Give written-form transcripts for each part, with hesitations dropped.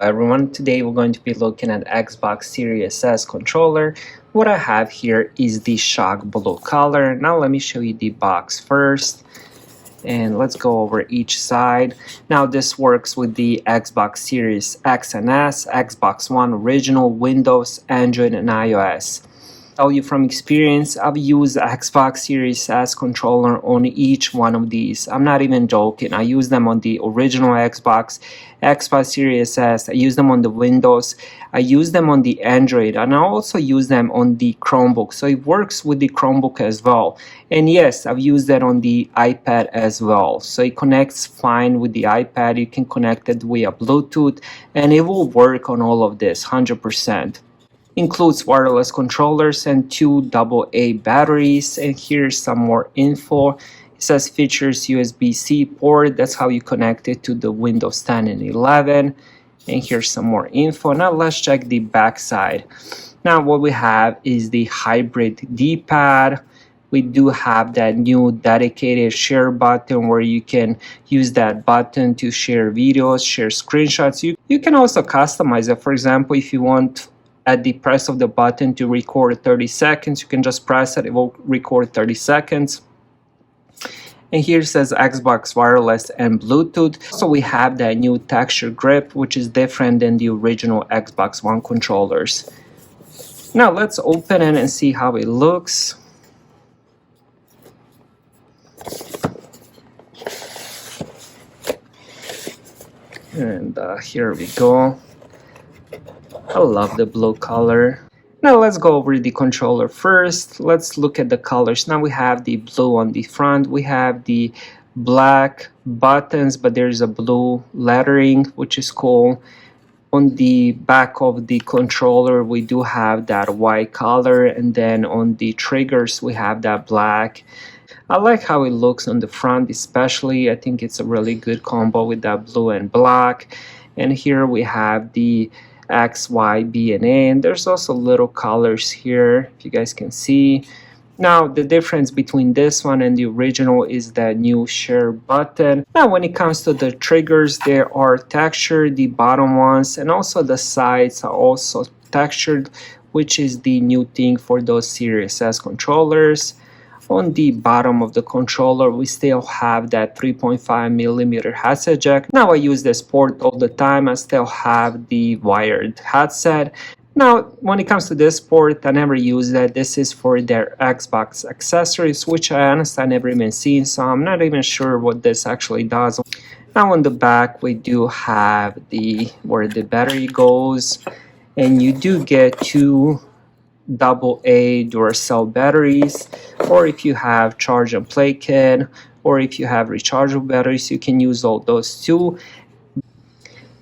Everyone, today we're going to be looking at Xbox Series S controller. What I have here is the shock blue color. Now let me show you the box first, and let's go over each side. Now this works with the Xbox Series X and S, Xbox One original, Windows, Android, and iOS. Tell you from experience, I've used Xbox Series S controller on each one of these. I'm not even joking. I use them on the original Xbox Series S. I use them on the Windows. I use them on the Android, and I also use them on the Chromebook. So it works with the Chromebook as well. And yes, I've used that on the iPad as well. So it connects fine with the iPad. You can connect it via Bluetooth, and it will work on all of this 100%. Includes wireless controllers and 2 AA batteries. And here's some more info. It says features USB-C port. That's how you connect it to the Windows 10 and 11. And here's some more info. Now let's check the back side. Now what we have is the hybrid D-pad. We do have that new dedicated share button where you can use that button to share videos, share screenshots. You can also customize it. For example, if you want at the press of the button to record 30 seconds, you can just press it will record 30 seconds. And here it says Xbox wireless and Bluetooth. So we have that new texture grip, which is different than the original Xbox One controllers. Now let's open it and see how it looks. And here we go. I love the blue color. Now let's go over the controller first. Let's look at the colors. Now we have the blue on the front. We have the black buttons, but there's a blue lettering, which is cool. On the back of the controller, we do have that white color, and then on the triggers, we have that black. I like how it looks on the front, especially. I think it's a really good combo with that blue and black. And here we have the X, Y, B, and A, and there's also little colors here, if you guys can see. Now the difference between this one and the original is that new share button. Now when it comes to the triggers, they are textured, the bottom ones, and also the sides are also textured, which is the new thing for those Series S controllers. On the bottom of the controller, we still have that 3.5mm headset jack. Now I use this port all the time. I still have the wired headset. Now, when it comes to this port, I never use that. This is for their Xbox accessories, which I honestly never even seen, so I'm not even sure what this actually does. Now on the back, we do have where the battery goes, and you do get 2 AA Duracell batteries, or if you have charge and play kit, or if you have rechargeable batteries, you can use all those too.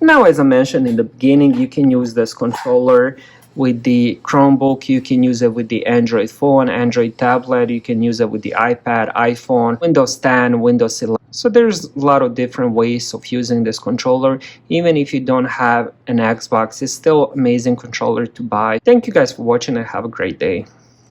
Now, as I mentioned in the beginning, you can use this controller with the Chromebook, you can use it with the Android phone, Android tablet, you can use it with the iPad, iPhone, Windows 10, Windows 11. So there's a lot of different ways of using this controller. Even if you don't have an Xbox, it's still an amazing controller to buy. Thank you guys for watching and have a great day.